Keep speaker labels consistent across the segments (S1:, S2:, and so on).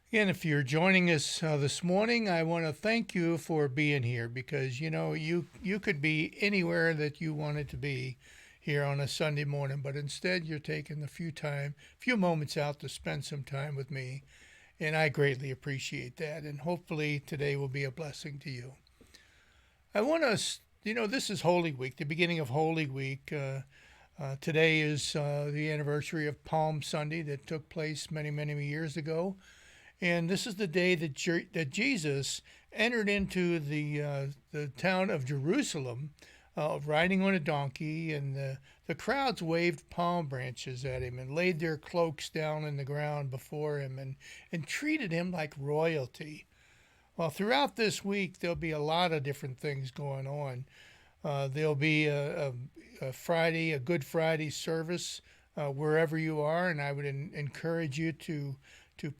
S1: Again, if you're joining us this morning, I want to thank you for being here because you could be anywhere that you wanted to be here on a Sunday morning, but instead you're taking a few moments out to spend some time with me, and I greatly appreciate that. And hopefully today will be a blessing to you. I want us, this is Holy Week, the beginning of Holy Week. Today is the anniversary of Palm Sunday that took place many, many years ago. And this is the day that Jesus entered into the town of Jerusalem, riding on a donkey, and the crowds waved palm branches at him and laid their cloaks down in the ground before him and treated him like royalty. Well, throughout this week, there'll be a lot of different things going on. There'll be a Good Friday service wherever you are, and I would encourage you to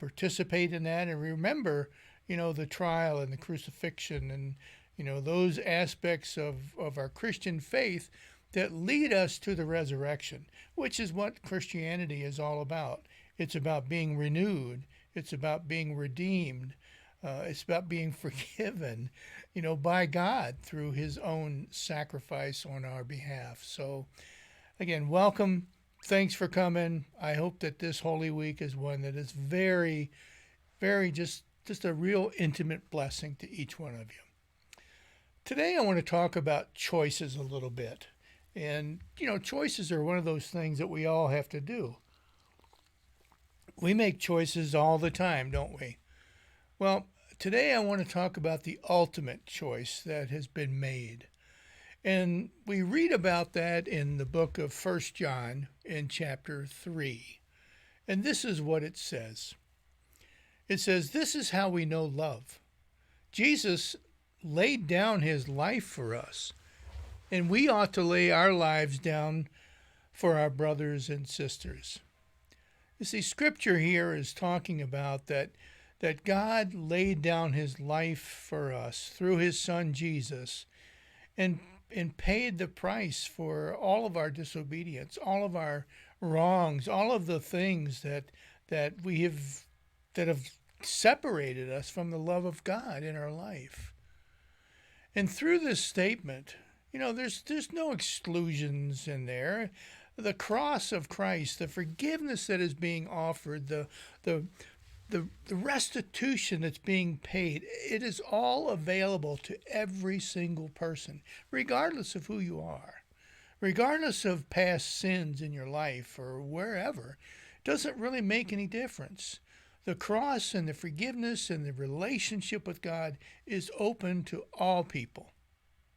S1: participate in that and remember, the trial and the crucifixion and those aspects of our Christian faith that lead us to the resurrection, which is what Christianity is all about. It's about being renewed. It's about being redeemed. It's about being forgiven, by God through His own sacrifice on our behalf. So, again, welcome. Thanks for coming. I hope that this Holy Week is one that is very, very just a real intimate blessing to each one of you. Today, I want to talk about choices a little bit. And, choices are one of those things that we all have to do. We make choices all the time, don't we? Well, today I want to talk about the ultimate choice that has been made. And we read about that in the book of First John in chapter 3. And this is what it says. It says, "This is how we know love. Jesus laid down his life for us, and we ought to lay our lives down for our brothers and sisters." You see, Scripture here is talking about that God laid down his life for us through his Son Jesus and paid the price for all of our disobedience, all of our wrongs, all of the things that we have that have separated us from the love of God in our life. And through this statement, there's no exclusions in there. The cross of Christ, the forgiveness that is being offered, the the restitution that's being paid, it is all available to every single person, regardless of who you are, regardless of past sins in your life or wherever. It doesn't really make any difference. The cross and the forgiveness and the relationship with God is open to all people.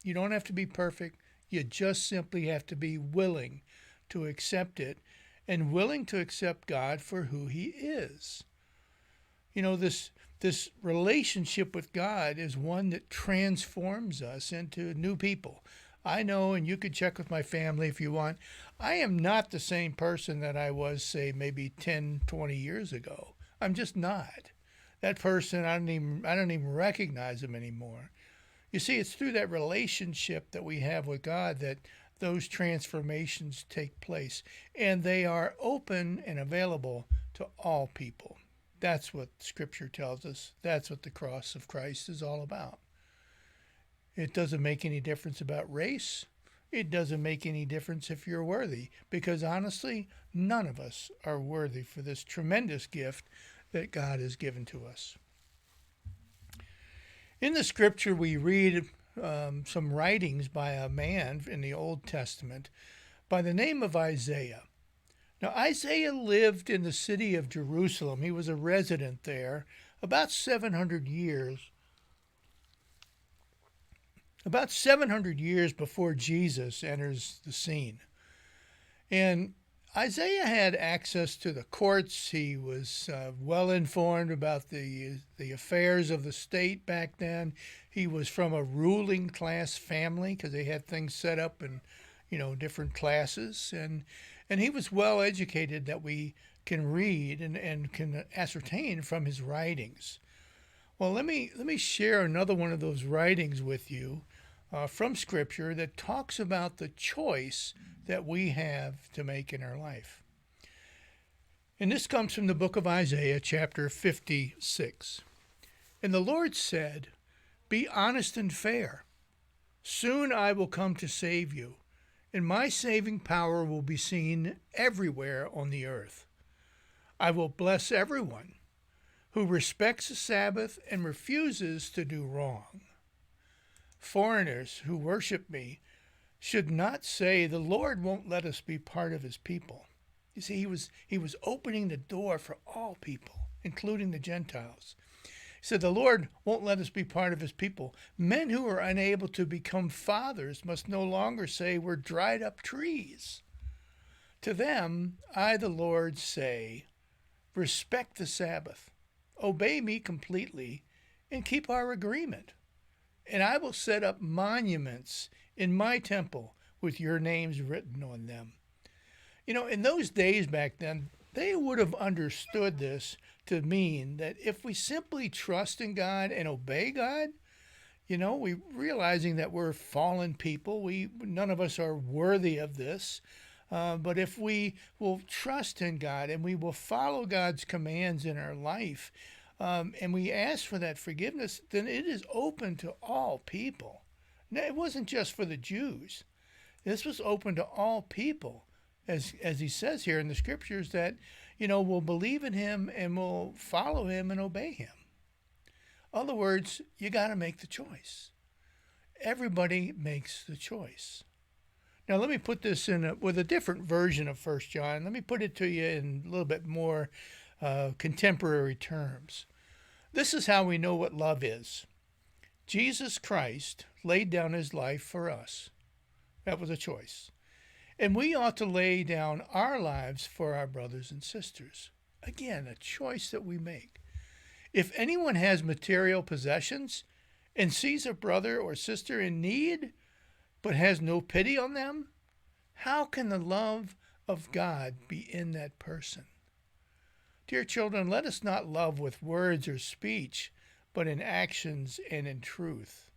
S1: You don't have to be perfect. You just simply have to be willing to accept it and willing to accept God for who He is. This relationship with God is one that transforms us into new people. I know, and you could check with my family if you want, I am not the same person that I was, say, maybe 10, 20 years ago. I'm just not. That person, I don't even recognize him anymore. You see, it's through that relationship that we have with God that those transformations take place, and they are open and available to all people. That's what Scripture tells us. That's what the cross of Christ is all about. It doesn't make any difference about race. It doesn't make any difference if you're worthy, because honestly, none of us are worthy for this tremendous gift that God has given to us. In the Scripture, we read some writings by a man in the Old Testament by the name of Isaiah. Now, Isaiah lived in the city of Jerusalem. He was a resident there about 700 years before Jesus enters the scene. And Isaiah had access to the courts. He was well informed about the affairs of the state back then. He was from a ruling class family because they had things set up in, different classes. And he was well educated that we can read and can ascertain from his writings. Well, let me share another one of those writings with you from Scripture that talks about the choice that we have to make in our life. And this comes from the book of Isaiah, chapter 56. And the Lord said, "Be honest and fair. Soon I will come to save you, and my saving power will be seen everywhere on the earth. I will bless everyone who respects the Sabbath and refuses to do wrong. Foreigners who worship me should not say, 'The Lord won't let us be part of his people.'" You see, he was opening the door for all people, including the Gentiles. He said, "The Lord won't let us be part of his people. Men who are unable to become fathers must no longer say, 'We're dried up trees.' To them, I, the Lord, say, 'Respect the Sabbath, obey me completely, and keep our agreement. And I will set up monuments in my temple with your names written on them." You know, in those days back then, they would have understood this to mean that if we simply trust in God and obey God, you know, we realizing that we're fallen people, none of us are worthy of this. But if we will trust in God and we will follow God's commands in our life, and we ask for that forgiveness, then it is open to all people. Now, it wasn't just for the Jews. This was open to all people, as he says here in the scriptures, that, you know, will believe in him and will follow him and obey him. In other words, you got to make the choice. Everybody makes the choice. Now, let me put this with a different version of 1 John. Let me put it to you in a little bit more contemporary terms. This is how we know what love is. Jesus Christ laid down his life for us. That was a choice. And we ought to lay down our lives for our brothers and sisters. Again, a choice that we make. If anyone has material possessions and sees a brother or sister in need, but has no pity on them, how can the love of God be in that person? Dear children, let us not love with words or speech, but in actions and in truth.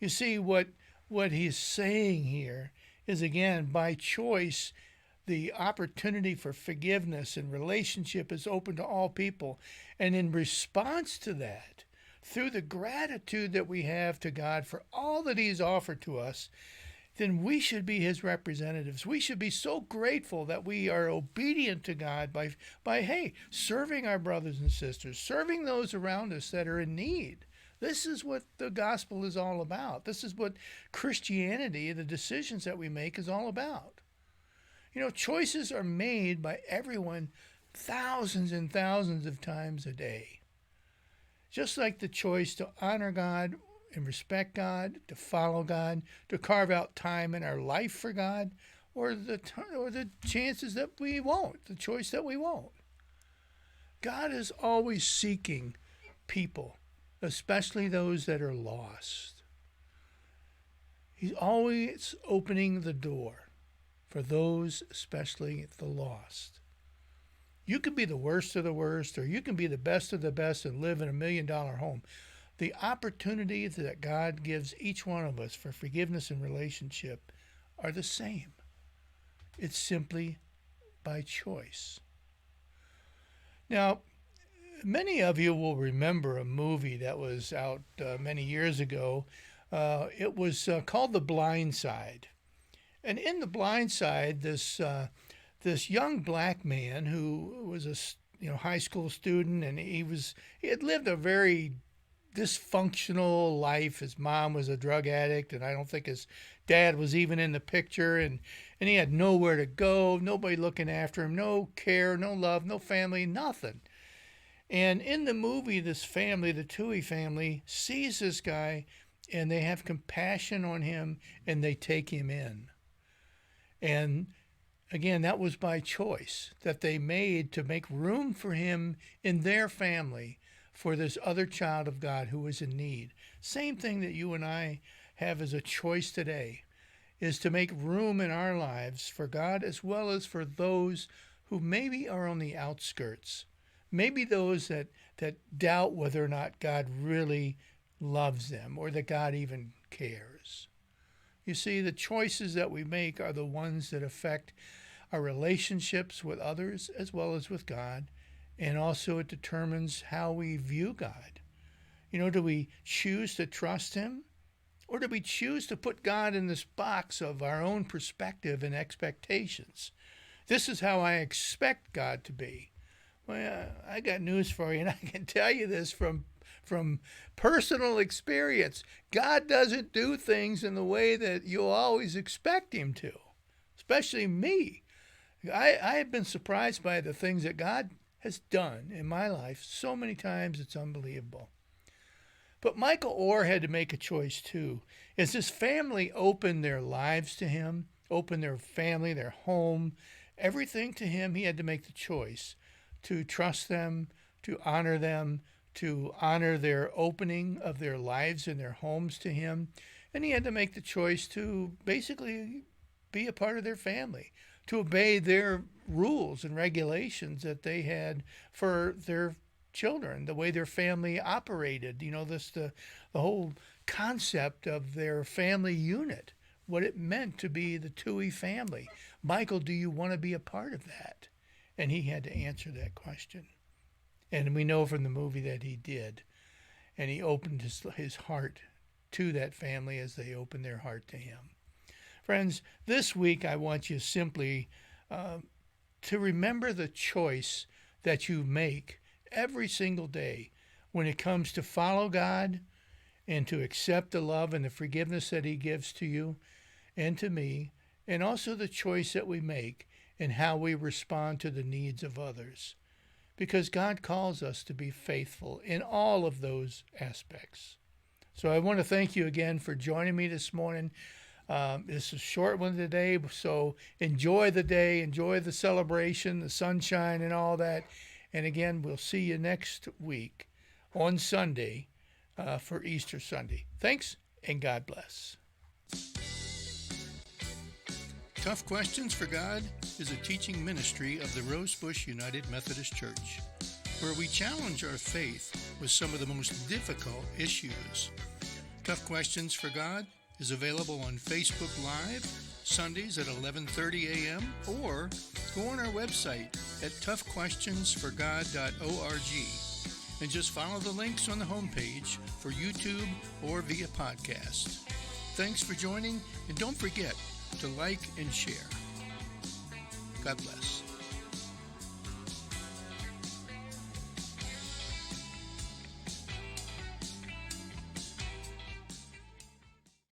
S1: You see, what he's saying here is, again, by choice, the opportunity for forgiveness and relationship is open to all people. And in response to that, through the gratitude that we have to God for all that he's offered to us, then we should be his representatives. We should be so grateful that we are obedient to God by serving our brothers and sisters, serving those around us that are in need. This is what the gospel is all about. This is what Christianity, the decisions that we make, is all about. You know, choices are made by everyone thousands and thousands of times a day. Just like the choice to honor God and respect God, to follow God, to carve out time in our life for God, or the chances that we won't, the choice that we won't. God is always seeking people, especially those that are lost. He's always opening the door for those, especially the lost. You could be the worst of the worst, or you can be the best of the best and live in $1 million home. The opportunity that God gives each one of us for forgiveness and relationship are the same. It's simply by choice. Now, many of you will remember a movie that was out many years ago. It was called The Blind Side. And in The Blind Side, this young black man who was a high school student, and he had lived a very dysfunctional life. His mom was a drug addict, and I don't think his dad was even in the picture, and he had nowhere to go, nobody looking after him, no care, no love, no family, nothing. And in the movie, this family, the Toohey family, sees this guy, and they have compassion on him, and they take him in. And again, that was by choice that they made to make room for him in their family for this other child of God who was in need. Same thing that you and I have as a choice today, is to make room in our lives for God as well as for those who maybe are on the outskirts. Maybe those that doubt whether or not God really loves them or that God even cares. You see, the choices that we make are the ones that affect our relationships with others as well as with God, and also it determines how we view God. Do we choose to trust Him, or do we choose to put God in this box of our own perspective and expectations? This is how I expect God to be. Well, I got news for you, and I can tell you this from personal experience. God doesn't do things in the way that you'll always expect Him to, especially me. I have been surprised by the things that God has done in my life so many times, it's unbelievable. But Michael Oher had to make a choice too. As his family opened their lives to him, opened their family, their home, everything to him, he had to make the choice to trust them, to honor them, to honor their opening of their lives and their homes to him. And he had to make the choice to basically be a part of their family, to obey their rules and regulations that they had for their children, the way their family operated, the whole concept of their family unit, what it meant to be the Tuohy family. Michael, do you want to be a part of that? And he had to answer that question. And we know from the movie that he did. And he opened his heart to that family as they opened their heart to him. Friends, this week I want you simply to remember the choice that you make every single day when it comes to follow God and to accept the love and the forgiveness that He gives to you and to me, and also the choice that we make in how we respond to the needs of others. Because God calls us to be faithful in all of those aspects. So I want to thank you again for joining me this morning. This is a short one today, so enjoy the day, enjoy the celebration, the sunshine and all that. And again, we'll see you next week on Sunday for Easter Sunday. Thanks, and God bless. Tough Questions for God is a teaching ministry of the Rosebush United Methodist Church, where we challenge our faith with some of the most difficult issues. Tough Questions for God is available on Facebook Live Sundays at 11:30 a.m. or go on our website at toughquestionsforgod.org and just follow the links on the homepage for YouTube or via podcast. Thanks for joining, and don't forget to like and share. God bless.